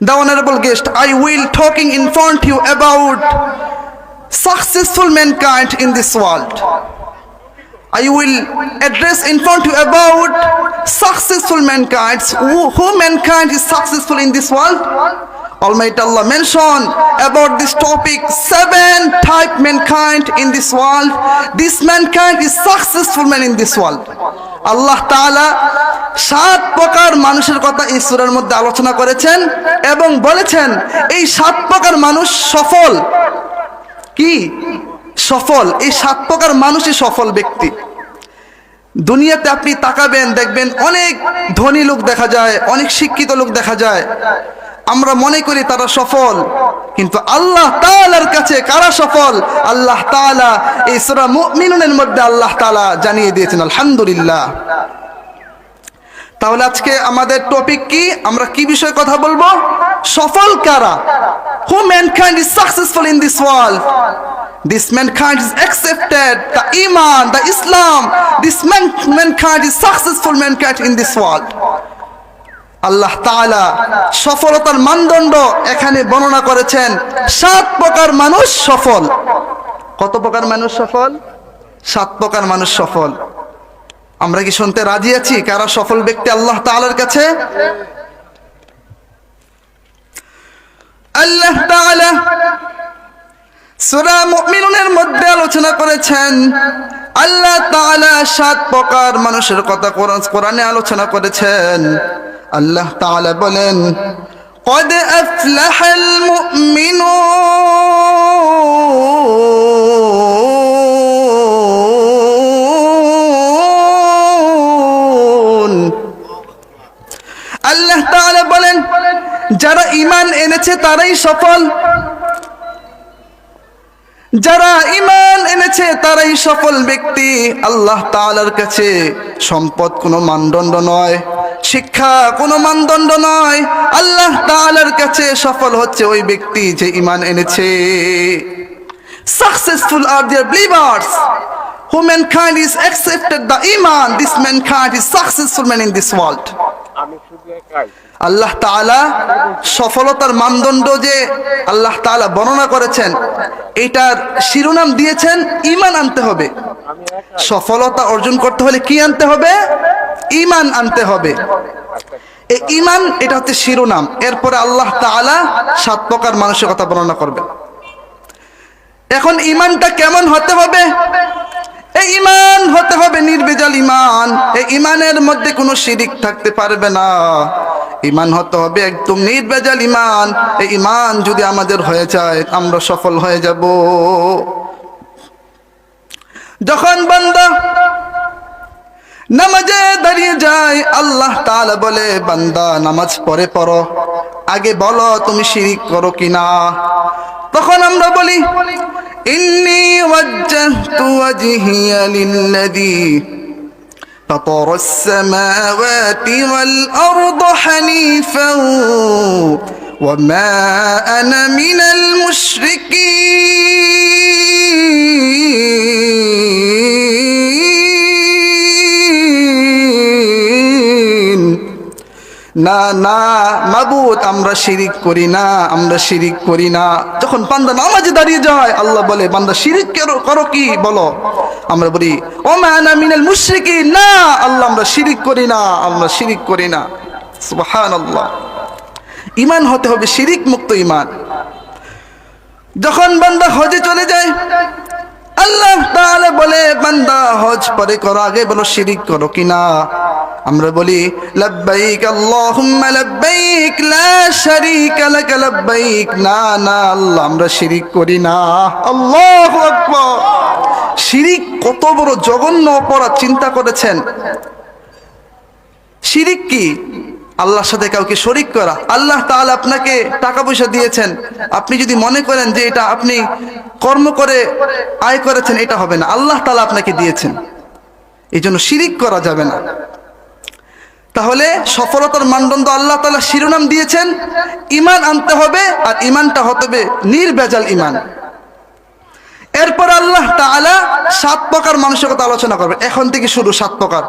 The honorable guest, I will talking in front of you about successful mankind in this world. I will address in front of you about successful mankind. Who mankind is successful in this world? Almighty Allah mentioned about this topic 7 type mankind in this world. This mankind is successful man in this world. Allah Ta'ala 7 প্রকার মানুষের কথা এই সূরার মধ্যে আলোচনা করেছেন এবং বলেছেন এই 7 প্রকার মানুষ সফল। কি সফল? এই 7 প্রকার মানুষই সফল ব্যক্তি। দুনিয়াতে আপনি তাকাবেন দেখবেন অনেক ধনী লোক দেখা যায়, অনেক শিক্ষিত লোক দেখা যায়, আমরা মনে করি তারা সফল, কিন্তু আল্লাহ তাআলার কাছে কারা সফল আল্লাহ তাআলা এই সূরা মুমিনুনের মধ্যে আল্লাহ তাআলা জানিয়ে দিয়েছেন। আলহামদুলিল্লাহ। তাহলে আজকে আমাদের টপিক কি, আমরা কি বিষয়ে কথা বলবো? সফল কারা? Who mankind is successful in this world? This mankind is accepted the Iman, the Islam. This mankind is successful mankind in this world. আল্লাহ তাআলা সফলতার মানদণ্ড এখানে বর্ণনা করেছেন 7 প্রকার মানুষ সফল। কত প্রকার মানুষ সফল? 7 প্রকার মানুষ সফল। আমরা কি শুনতে রাজি আছি কারা সফল ব্যক্তি আল্লাহ তাআলার কাছে? আল্লাহ তাআলা সূরা মুমিনুনের মধ্যে আলোচনা করেছেন, আল্লাহ তাআলা 7 প্রকার মানুষের কথা কোরআনে আলোচনা করেছেন। আল্লাহ তাআলা বলেন قد أفلح المؤمنون। আল্লাহ তাআলা বলেন যারা ঈমান এনেছে তারাই সফল, যারা ঈমান এনেছে তারাই সফল ব্যক্তি। আল্লাহ তাআলার কাছে সম্পদ কোনো মানদণ্ড নয়, শিক্ষা কোনো মানদণ্ড নয়। আল্লাহ তাআলার কাছে সফল হচ্ছে ওই ব্যক্তি যে ঈমান এনেছে। Successful are their believers. Who mankind is accepted the Iman. This mankind is successful man in this world. আল্লাহ তাআলা সফলতার মানদণ্ড যে আল্লাহ তাআলা বর্ণনা করেছেন এটার শিরোনাম দিয়েছেন ঈমান আনতে হবে। সফলতা অর্জন করতে হলে কি আনতে হবে? ঈমান আনতে হবে। এই ঈমান এটা হচ্ছে শিরোনাম। এরপরে আল্লাহ তাআলা 7 প্রকার মানুষের কথা বর্ণনা করবেন। এখন ঈমানটা কেমন হতে হবে? এই ঈমান হতে হবে নির্ভেজাল ঈমান। এই ঈমানের মধ্যে কোনো শিরিক থাকতে পারবে না। ঈমান হতে হবে একদম নির্ভেজাল ঈমান। এই ঈমান যদি আমাদের হয়ে যায় আমরা সফল হয়ে যাব। যখন বান্দা নামাজে দাঁড়িয়ে যায় আল্লাহ তাআলা বলে বান্দা নামাজ পড়ো, আগে বলো তুমি শিরিক করো কিনা। তখন আমরা বলি ইন্নী ওয়াজ্জাহতু ওয়াজহিয়া লিল্লাযী ফাতারাস সামাওয়াতি ওয়াল আরদা হানিফান ওয়া মা আনা মিনাল মুশরিকিন। না না মাবুদ আমরা শিরিক করি না, আমরা শিরিক করি না। যখন বান্দা নামাজে দাঁড়িয়ে যায় আল্লাহ বলে বান্দা শিরিক করো কি বলো, আমরা বলি ও মা আনা মিনাল মুশরিকিন। না আল্লাহ আমরা শিরিক করি না, আমরা শিরিক করি না। সুবহানাল্লাহ। ঈমান হতে হবে শিরিক মুক্ত ঈমান। যখন বান্দা হজে চলে যায় আল্লাহ তাআলা বলে বান্দা হজ পরে করো, আগে বলো শিরিক করো কিনা। আমরা বলি লাব্বাইক আল্লাহুম্মা লাব্বাইক লা শারীকা লাক লাব্বাইক। না না আল্লাহ আমরা শিরিক করি না। আল্লাহু আকবার। শিরিক কত বড় জঘন্য অপরাধ চিন্তা করেছেন? শিরিক কি? আল্লাহর সাথে কাউকে শরীক করা। আল্লাহ তাআলা আপনাকে টাকা পয়সা দিয়েছেন, আপনি যদি মনে করেন যে এটা আপনি কর্ম করে আয় করেছেন, এটা হবে না। আল্লাহ তাআলা আপনাকে দিয়েছেন, এই জন্য শিরিক করা যাবে না। তাহলে সফলতার মানদণ্ড আল্লাহ তাআলা শিরোনাম দিয়েছেন ঈমান আনতে হবে, আর ঈমানটা হতে হবে নির্ভেজাল ঈমান। এরপর আল্লাহ তাআলা 7 প্রকার মানুষের কথা আলোচনা করবেন। এখন থেকে শুরু 7 প্রকার।